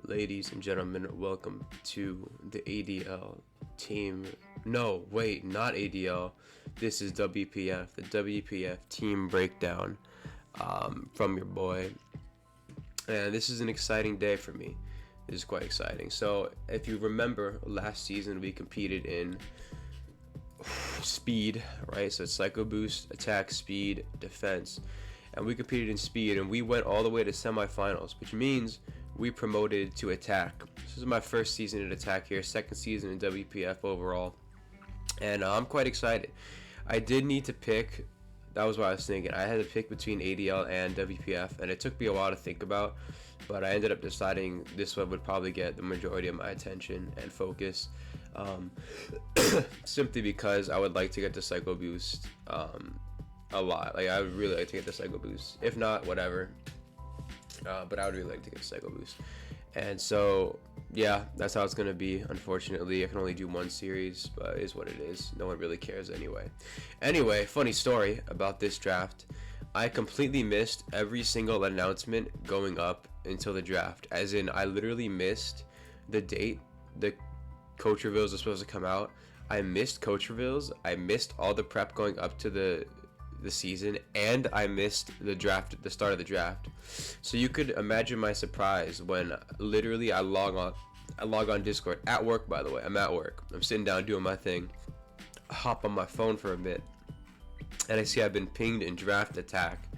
Ladies and gentlemen, welcome to the ADL team. No, wait, not ADL. This is WPF, the WPF team breakdown from your boy. And this is an exciting day for me. This is quite exciting. So, if you remember, last season we competed in speed, right? So, it's Psycho Boost, attack, speed, defense. And we competed in speed, and we went all the way to semifinals, which means we promoted to attack. This is my first season in attack here, second season in WPF overall, and I'm quite excited. I did need to pick. That was what I was thinking. I had to pick between ADL and WPF, and it took me a while to think about, but I ended up deciding this one would probably get the majority of my attention and focus, simply because I would like to get the Psycho Boost a lot. Like, I would really like to get the Psycho Boost. If not, whatever. But I would really like to get a Psycho Boost. And so, yeah, that's how it's going to be. Unfortunately, I can only do one series, but it is what it is. No one really cares anyway. Anyway, funny story about this draft. I completely missed every single announcement going up until the draft. As in, I literally missed the date the coach reveals are supposed to come out. I missed coach reveals. I missed all the prep going up to the season, and I missed the draft, the start of the draft. So you could imagine my surprise when literally I log on Discord at work. By the way, I'm at work, I'm sitting down doing my thing, I hop on my phone for a bit, and I see I've been pinged in draft attack,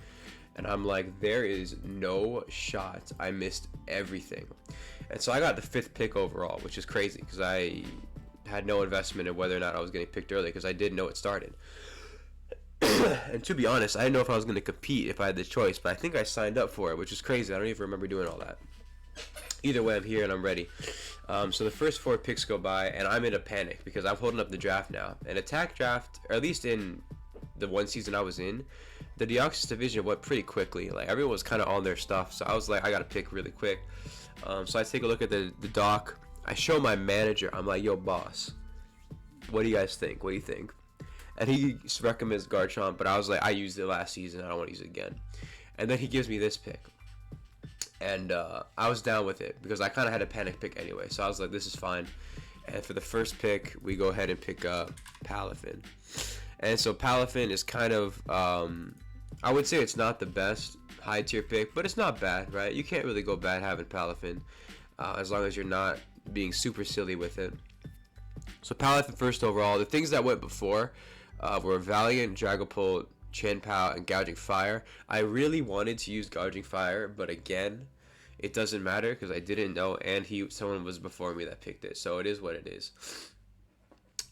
and I'm like, there is no shot I missed everything. And so I got the 5th pick overall, which is crazy because I had no investment in whether or not I was getting picked early, because I didn't know it started. And to be honest, I didn't know if I was going to compete if I had the choice, but I think I signed up for it, which is crazy. I don't even remember doing all that. Either way, I'm here and I'm ready. So the first 4 picks go by, and I'm in a panic because I'm holding up the draft now. An attack draft, or at least in the one season I was in, the Deoxys division went pretty quickly. Like, everyone was kind of on their stuff, so I was like, I got to pick really quick. So I take a look at the doc. I show my manager. I'm like, yo, boss, what do you guys think? What do you think? And he recommends Garchomp, but I was like, I used it last season, I don't want to use it again. And then he gives me this pick, and I was down with it because I kind of had a panic pick anyway, so I was like, this is fine. And for the first pick, we go ahead and pick up Palafin. And so Palafin is kind of, I would say it's not the best high tier pick, but it's not bad, right? You can't really go bad having Palafin, as long as you're not being super silly with it. So Palafin first overall. The things that went before were Valiant, Dragapult, Chien-Pao, and Gouging Fire. I really wanted to use Gouging Fire, but again, it doesn't matter because I didn't know, and someone was before me that picked it, so it is what it is.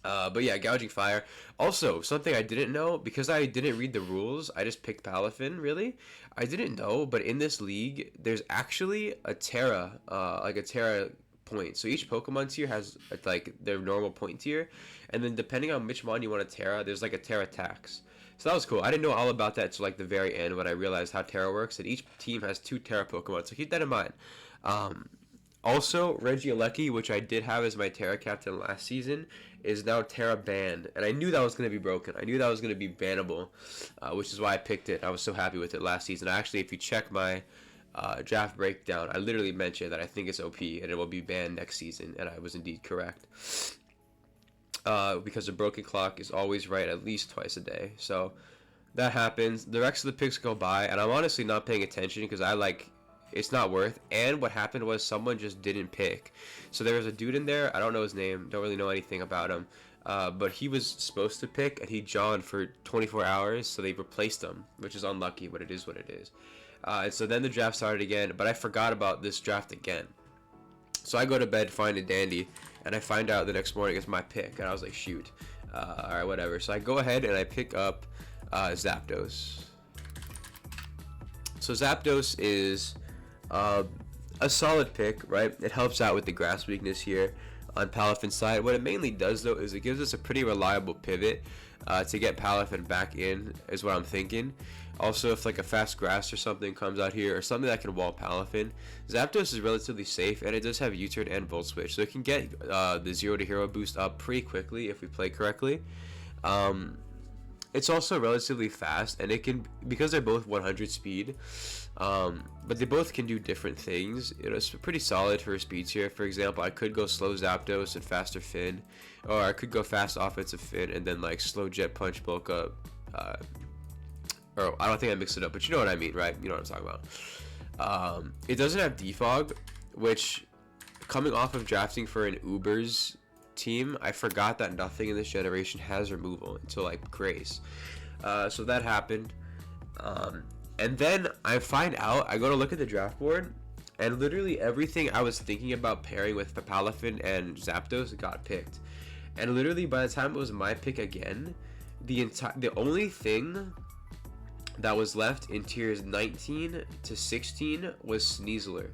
But yeah, Gouging Fire. Also, something I didn't know, because I didn't read the rules, I just picked Palafin, really. I didn't know, but in this league, there's actually a Terra, like a Terra point. So each Pokemon tier has like their normal point tier, and then depending on which mon you want to Terra, there's like a Terra tax. So that was cool. I didn't know all about that till like the very end when I realized how Terra works, and each team has 2 Terra Pokemon, so keep that in mind. Also, Regieleki, which I did have as my Terra captain last season, is now Terra banned, and I knew that was going to be broken. I knew that was going to be bannable, which is why I picked it. I was so happy with it last season. Actually, if you check my draft breakdown, I literally mentioned that I think it's OP and it will be banned next season, and I was indeed correct. Because the broken clock is always right at least twice a day. So that happens. The rest of the picks go by, and I'm honestly not paying attention because it's not worth. And what happened was someone just didn't pick. So there was a dude in there, I don't know his name, don't really know anything about him, but he was supposed to pick and he joined for 24 hours, so they replaced him, which is unlucky, but it is what it is. And so then the draft started again, but I forgot about this draft again. So I go to bed, find a dandy, and I find out the next morning it's my pick, and I was like, shoot. Alright, whatever. So I go ahead and I pick up Zapdos. So Zapdos is a solid pick, right? It helps out with the grass weakness here on Palafin's side. What it mainly does, though, is it gives us a pretty reliable pivot to get Palafin back in, is what I'm thinking. Also, if like a fast grass or something comes out here, or something that can wall Palafin, Zapdos is relatively safe, and it does have U-turn and Volt Switch, so it can get the 0 to hero boost up pretty quickly if we play correctly. it's also relatively fast, and it can, because they're both 100 speed, but they both can do different things. It's pretty solid for a speed tier. For example, I could go slow Zapdos and faster Finn, or I could go fast offensive Finn and then like slow Jet Punch bulk up. Or I don't think I mixed it up, but you know what I mean, right? You know what I'm talking about. It doesn't have defog, which, coming off of drafting for an Uber's team, I forgot that nothing in this generation has removal until like Grace. So that happened. And then I find out, I go to look at the draft board, and literally everything I was thinking about pairing with Palafin and Zapdos got picked. And literally by the time it was my pick again, the only thing that was left in tiers 19 to 16 was Sneasler.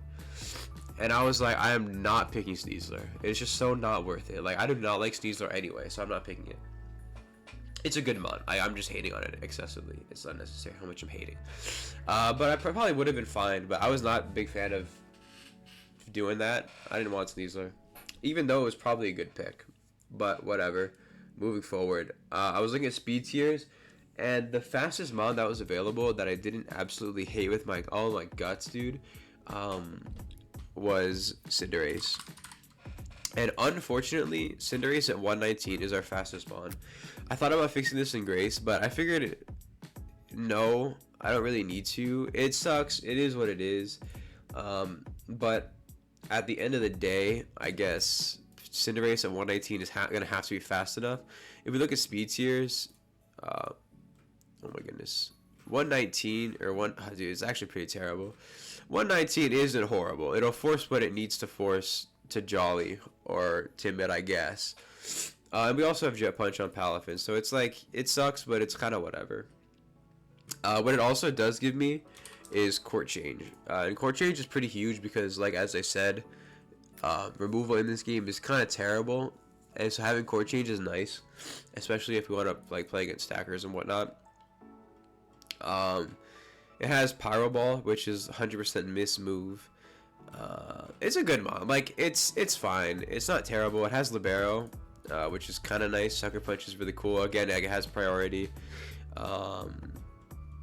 And I was like, I am not picking Sneasler. It's just so not worth it. Like, I do not like Sneasler anyway, so I'm not picking it. It's a good mod. I'm just hating on it excessively. It's unnecessary how much I'm hating. But I probably would have been fine, but I was not a big fan of doing that. I didn't want Sneasler, even though it was probably a good pick. But whatever. Moving forward, I was looking at speed tiers, and the fastest mod that was available that I didn't absolutely hate with my all my guts, dude, was Cinderace. And unfortunately, Cinderace at 119 is our fastest spawn. I thought about fixing this in Grace, but I figured, no, I don't really need to. It sucks. It is what it is. But at the end of the day, I guess Cinderace at 119 is going to have to be fast enough. If we look at speed tiers, oh my goodness, 119 or dude, it's actually pretty terrible. 119 isn't horrible. It'll force what it needs to force to Jolly or Timid, I guess. And we also have Jet Punch on Palafin, so it's like, it sucks, but it's kind of whatever. What it also does give me is Court Change. And Court Change is pretty huge because, like, as I said, removal in this game is kind of terrible, and so having Court Change is nice, especially if we want to like play against stackers and whatnot. It has Pyro Ball, which is 100% miss move. It's a good mod. Like, it's fine. It's not terrible. It has Libero, which is kind of nice. Sucker Punch is really cool. Again, it has priority.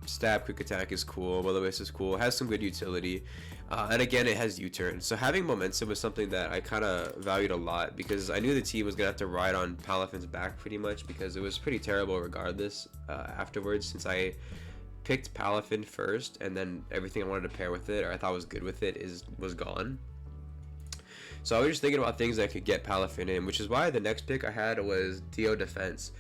Stab, Quick Attack is cool. Will-O-Wisp is cool. It has some good utility. And again, it has U-Turn. So having momentum was something that I kind of valued a lot, because I knew the team was going to have to ride on Palafin's back pretty much, because it was pretty terrible regardless afterwards, since I picked Palafin first, and then everything I wanted to pair with it, or I thought was good with it, was gone. So I was just thinking about things that could get Palafin in, which is why the next pick I had was Dio Defense,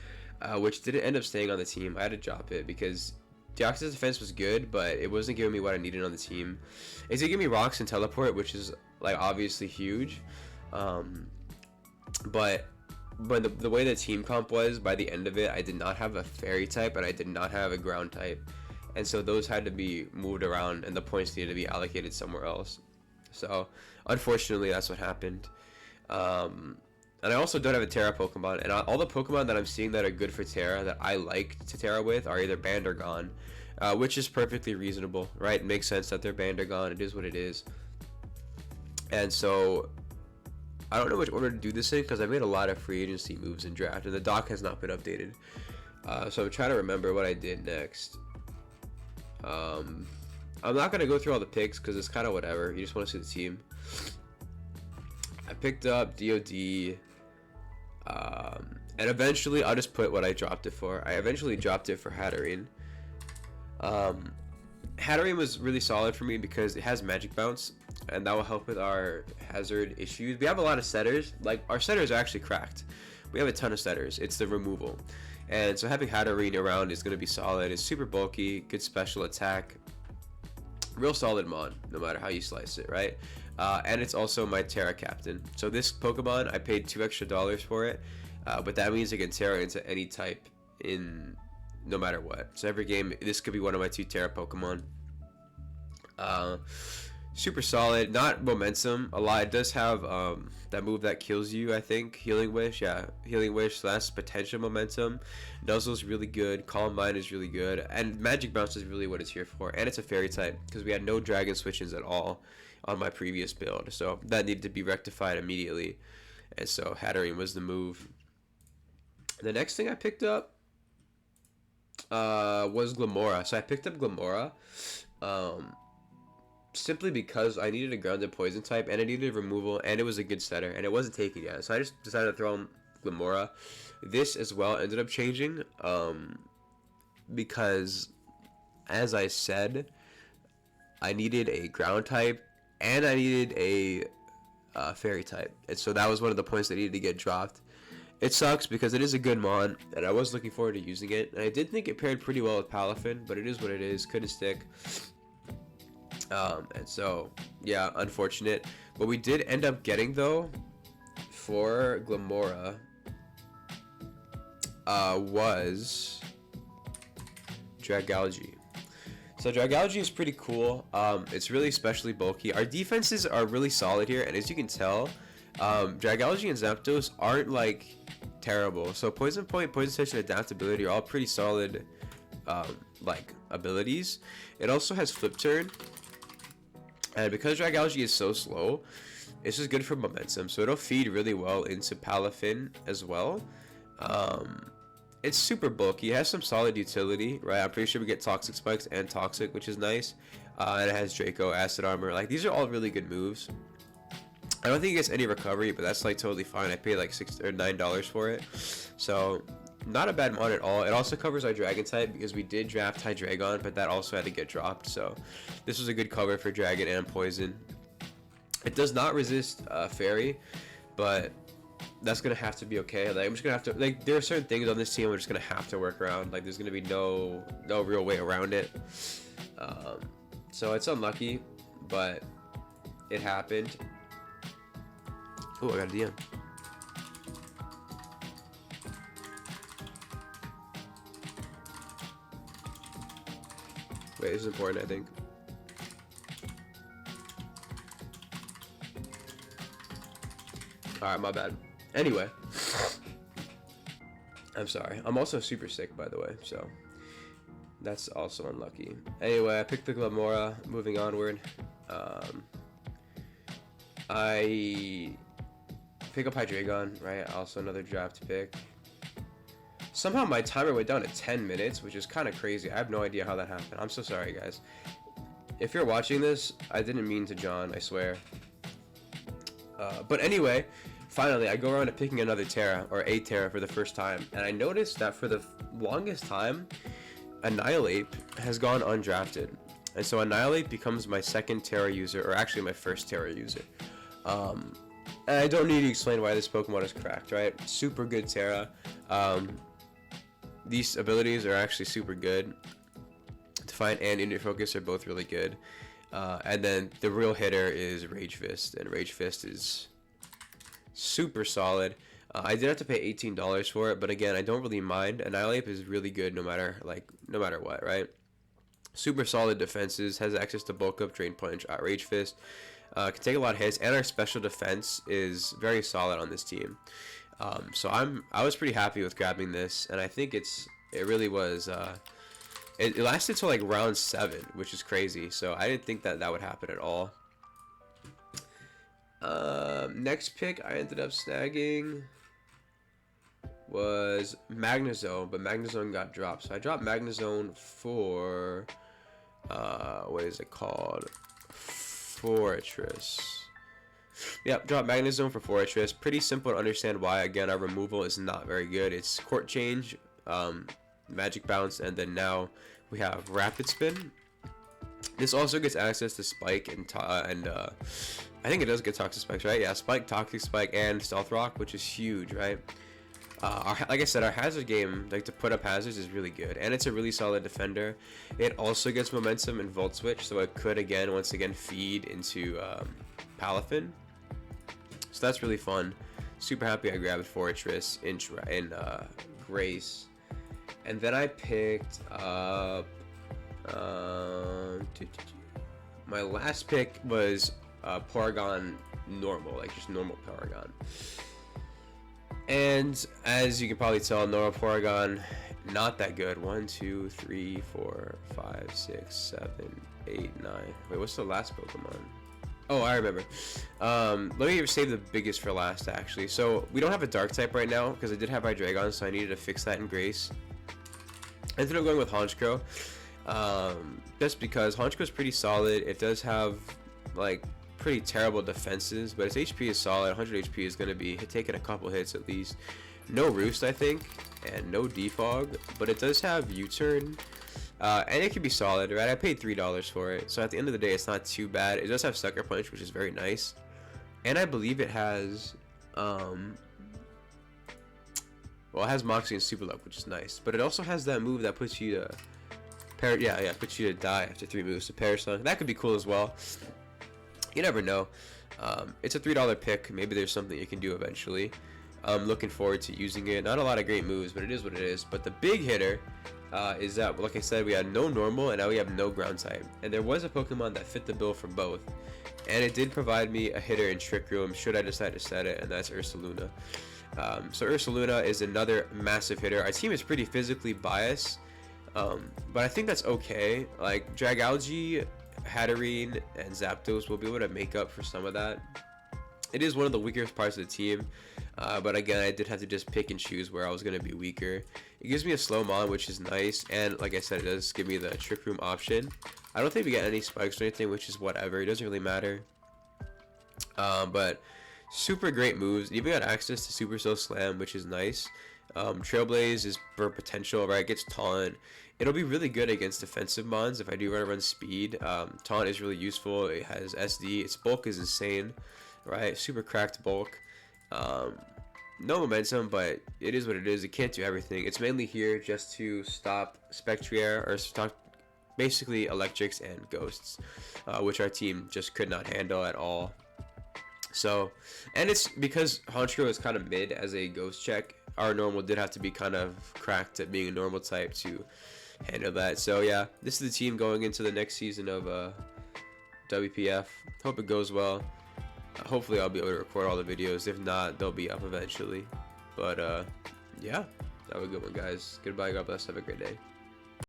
which didn't end up staying on the team. I had to drop it because Deoxys Defense was good, but it wasn't giving me what I needed on the team. It did give me Rocks and Teleport, which is like obviously huge, but the way the team comp was, by the end of it, I did not have a Fairy type, and I did not have a Ground type, and so those had to be moved around, and the points needed to be allocated somewhere else. So unfortunately, that's what happened. And I also don't have a Terra Pokemon, and all the Pokemon that I'm seeing that are good for Terra that I like to Terra with are either banned or gone, which is perfectly reasonable, right? It makes sense that they're banned or gone. It is what it is. And so I don't know which order to do this in, because I made a lot of free agency moves in draft, and the doc has not been updated. So I'm trying to remember what I did next. I'm not going to go through all the picks because it's kind of whatever. You just want to see the team. I picked up DOD. And eventually, I'll just put what I dropped it for. I eventually dropped it for Hatterene. Hatterene was really solid for me because it has Magic Bounce, and that will help with our hazard issues. We have a lot of setters. Like, our setters are actually cracked. We have a ton of setters. It's the removal. And so having Hatterene around is going to be solid. It's super bulky, good special attack. Real solid mod, no matter how you slice it, right? And it's also my Terra Captain. So this Pokemon, I paid $2 extra for it, but that means I can Terra into any type in no matter what. So every game, this could be one of my 2 Terra Pokemon. Super solid, not momentum a lot. It does have that move that kills you, I think, Healing Wish. Yeah, Healing Wish, so that's potential momentum. Nuzzle's really good, Calm Mind is really good, and Magic Bounce is really what it's here for. And it's a Fairy type, because we had no Dragon switches at all on my previous build, so that needed to be rectified immediately, and so Hatterene was the move. The next thing I picked up was Glamora. So I picked up Glamora, um, simply because I needed a grounded poison type and I needed removal, and it was a good setter, and it wasn't taken yet. So I just decided to throw in Glamora. This as well ended up changing, because, as I said, I needed a ground type and I needed a fairy type, and so that was one of the points that needed to get dropped. It sucks because it is a good mod, and I was looking forward to using it. And I did think it paired pretty well with Palafin, but it is what it is. Couldn't stick. And so, yeah, unfortunate. What we did end up getting, though, for Glamora, was Dragalge. So Dragalge is pretty cool. It's really especially bulky. Our defenses are really solid here, and as you can tell, Dragalge and Zapdos aren't like terrible. So Poison Point, Poison Touch, and Adaptability are all pretty solid like abilities. It also has Flip Turn, and because Dragalge is so slow, it's just good for momentum. So it'll feed really well into Palafin as well. It's super bulky. It has some solid utility, right? I'm pretty sure we get Toxic Spikes and Toxic, which is nice. And it has Draco, Acid Armor. Like, these are all really good moves. I don't think it gets any recovery, but that's like totally fine. I paid like $6 or $9 for it, so not a bad mod at all. It also covers our Dragon type because we did draft Hydreigon, but that also had to get dropped. So this was a good cover for Dragon and Poison. It does not resist Fairy, but that's gonna have to be okay. Like, I'm just gonna have to, like, there are certain things on this team we're just gonna have to work around. Like, there's gonna be no real way around it. So it's unlucky, but it happened. Oh, I got a DM. Wait, this is important, I think. Alright, my bad. Anyway. I'm sorry. I'm also super sick, by the way, so that's also unlucky. Anyway, I picked the Glamora. Moving onward. I pick up Hydreigon, right? Also another draft pick. Somehow my timer went down to 10 minutes, which is kind of crazy. I have no idea how that happened. I'm so sorry, guys. If you're watching this, I didn't mean to, John, I swear. But anyway, finally, I go around to picking another Terra, or a Terra for the first time, and I noticed that for the longest time, Annihilate has gone undrafted. And so Annihilate becomes my second Terra user, or actually my first Terra user. And I don't need to explain why this Pokemon is cracked, right? Super good Terra. These abilities are actually super good. Define and Inner Focus are both really good. And then the real hitter is Rage Fist, and Rage Fist is super solid. I did have to pay $18 for it, but again, I don't really mind. Annihilate is really good no matter what, right? Super solid defenses, has access to Bulk Up, Drain Punch, Rage Fist. Can take a lot of hits, and our special defense is very solid on this team. So I was pretty happy with grabbing this, and I think it really was. It lasted till like round 7, which is crazy. So I didn't think that would happen at all. Next pick I ended up snagging was Magnezone, but Magnezone got dropped. So I dropped Magnezone for what is it called? Fortress. Yep, drop Magnezone for Fortress. Pretty simple to understand why. Again, our removal is not very good. It's Court Change, Magic Bounce, and then now we have Rapid Spin. This also gets access to Spike and I think it does get Toxic Spikes, right? Yeah, Spike, Toxic Spike, and Stealth Rock, which is huge, right? Like I said, our hazard game, like to put up hazards, is really good, and it's a really solid defender. It also gets momentum and Volt Switch, so it could once again feed into Palafin. So that's really fun. Super happy I grabbed Fortress in Grace, and then I picked up. My last pick was Porygon normal, like just normal Porygon. And as you can probably tell, normal Porygon, not that good. 1, 2, 3, 4, 5, 6, 7, 8, 9. Wait, what's the last Pokemon? Oh, I remember. Let me save the biggest for last, actually. So we don't have a Dark type right now because I did have Hydreigon, so I needed to fix that in Grace. I ended up going with Honchkrow, just because Honchkrow is pretty solid. It does have like pretty terrible defenses, but its HP is solid. 100 HP is going to be taking a couple hits at least. No Roost, I think, and no Defog, but it does have U-Turn, and it can be solid, right? I paid $3 for it, so at the end of the day, it's not too bad. It does have Sucker Punch, which is very nice, and I believe it has, well, it has Moxie and Super Luck, which is nice, but it also has that move that puts you to, puts you to die after 3 moves. So Parasong, that could be cool as well. You never know. It's a $3 pick. Maybe there's something you can do eventually. I'm looking forward to using it. Not a lot of great moves, but it is what it is. But the big hitter is that, like I said, we had no normal, and now we have no ground type. And there was a Pokemon that fit the bill for both, and it did provide me a hitter in Trick Room should I decide to set it, and that's Ursaluna. So Ursaluna is another massive hitter. Our team is pretty physically biased, but I think that's okay. Like Dragalge, Hatterene, and Zapdos will be able to make up for some of that. It is one of the weakest parts of the team, but again, I did have to just pick and choose where I was going to be weaker. It gives me a slow mon, which is nice, and like I said, it does give me the Trick Room option. I don't think we get any spikes or anything, which is whatever. It doesn't really matter. But super great moves. Even got access to Super Soul Slam, which is nice. Trailblaze is for potential, right? It gets Taunt. It'll be really good against defensive mons if I do run speed. Taunt is really useful. It has SD. Its bulk is insane, right? Super cracked bulk. No momentum, but it is what it is. It can't do everything. It's mainly here just to stop Spectrier, or stop basically electrics and ghosts, which our team just could not handle at all. So, and it's because Honchkrow is kind of mid as a ghost check. Our normal did have to be kind of cracked at being a normal type to handle that. So yeah, this is the team going into the next season of WPF. Hope it goes well. Hopefully I'll be able to record all the videos. If not, they'll be up eventually. But yeah, have a good one, guys. Goodbye. God bless. Have a great day.